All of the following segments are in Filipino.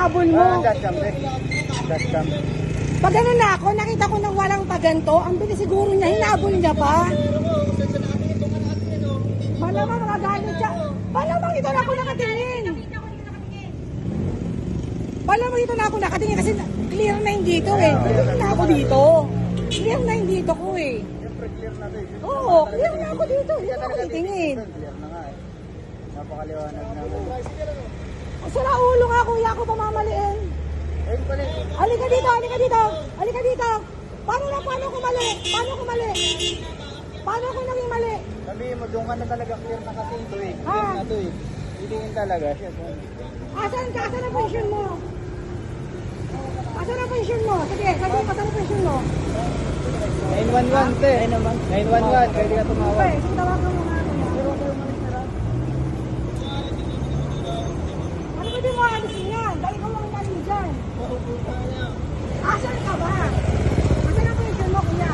hinabol mo. Dashcam, eh. Dashcam. Pag ano na ako, nakita ko nang walang paganto, ang bilis siguro niya, hinabol niya pa. Malamang nakagalit siya. Malamang ito na ako nakatingin. Malamang ito na ako nakatingin kasi clear na yung dito eh. Clear na ako dito. Clear na yung dito ko eh. Siyempre, clear na rin. Oo, clear na ako dito. Hindi ako titingin. Clear na nga eh. Napakaliwanag na. Sira ulo nga kuya ako pamamaliin. Ayun pala. Halika dito, halika dito. Halika dito. Paano ko mali? Paano ko mali? Paano ko naging mali? Sabihin mo, doon ka na talaga clear na kasi ito eh. Ah. Clear na ito eh. Hiliin talaga siya. Asan ka? Asan ang pension mo? Asan ang pension mo? Sige, sabi mo, asan ang pension mo? 911 te. 911. Pwede ka tumawag. Okay, sige, tawagan mo nga. Ano ba di mo alisin yan? Dahil ikaw lang galing dyan. Asan ka ba? Asan ang pension mo, kuya?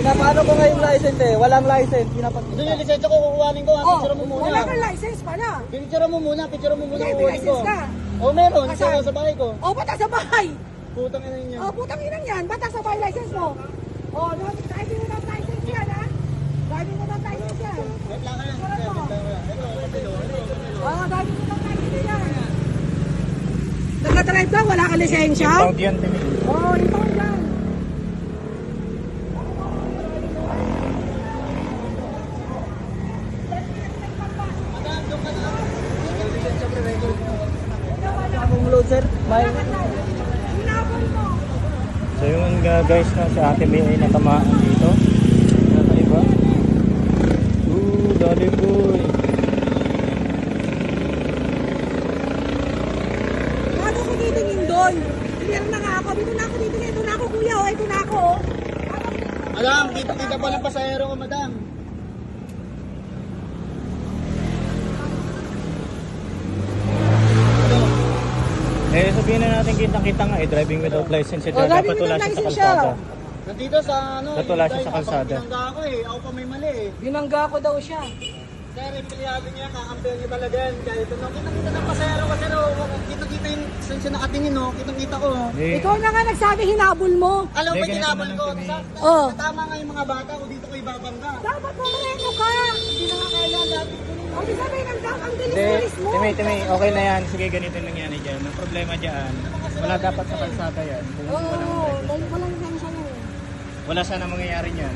Paano ko ngayon license eh? Walang license. Doon yung lisensya ko kukuhanin ko. Picture mo muna. Wala kang license pala. Picture mo muna. Picture mo muna. May Kukuhanin ko. license ka. Oh, meron. Asan? Sa bahay ko. O, ba't sa bahay? Putang ina niya. O, putang inang yan. Ba't sa bahay license mo? O, driving without license yan, ha? Driving without license yan. Wait lang ka lang. Sarap mo. Ito. O, driving without license yan. Nag-drive ka? Wala ka lisensya? Pound yan. O, impound yan. Akong load sir. Bye. Hinabol mo. So yun nga guys, na si Ate May ay natamaan dito. Nakaiba. Dali boy. Ano ko titingin doon? Clear na nga ako. Dito na ako titingin. Ito na ako kuya. O, ito na ako. Madam, kita pa ng pasahero ko, madam. Eh sabihin na natin kitang-kita nga eh, driving without license. Oh, Dapat driving wala without siya sa license siya. kalsada. Nandito sa ano, Ba't wala siya sa kalsada? Pinangga ako eh. Ako pa may mali eh. Binangga ko daw siya. Sir, empleyado niya, kakampihan niya talaga yan. Kahit ano, kita-kita ng pasahero kasi no, kita-kita yung saan siya nakatingin no, kita-kita ko. Eh, Ikaw na nga nagsabi hinabol mo. Alam mo, Hindi, ganito tinabol naman ko. kami. Oh. Tama nga yung mga bata ko, dito ko ibabangga. Dapat pumareno ka. Hindi na nga kailangan dati. O, di sabi ang Hindi, bilis-bilis mo. Timay, okay na yan. Sige, ganito lang yan dyan. Ang problema dyan, wala dapat sa kalsada yan. Kung Oo, walang dahil walang lisensya yun. wala sana mangyayari niyan.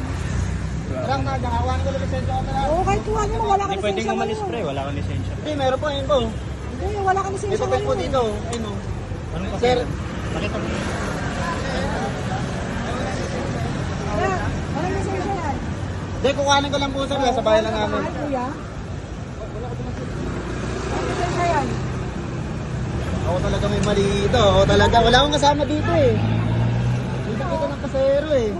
Diba? Parang nagkakawan ko lang lisensya ko pala. Oo, kahit kuha mo, wala kang Hindi pwedeng lisensya umalis ngayon. pre, wala kang lisensya. Hindi, meron po yun po. Hindi, wala kang lisensya Ito po ngayon. dito. Ayun o. Anong Sir. pakialam? Pakita mo. Kaya, walang lisensya yan. Hindi, kukuhanin ko lang po sir. Sa bahay lang namin. Ay, kuya. Walang lisensya yan. Ako talaga may mali dito. Ako talaga. Wala akong kasama dito eh. Dito kita ng pasahero eh.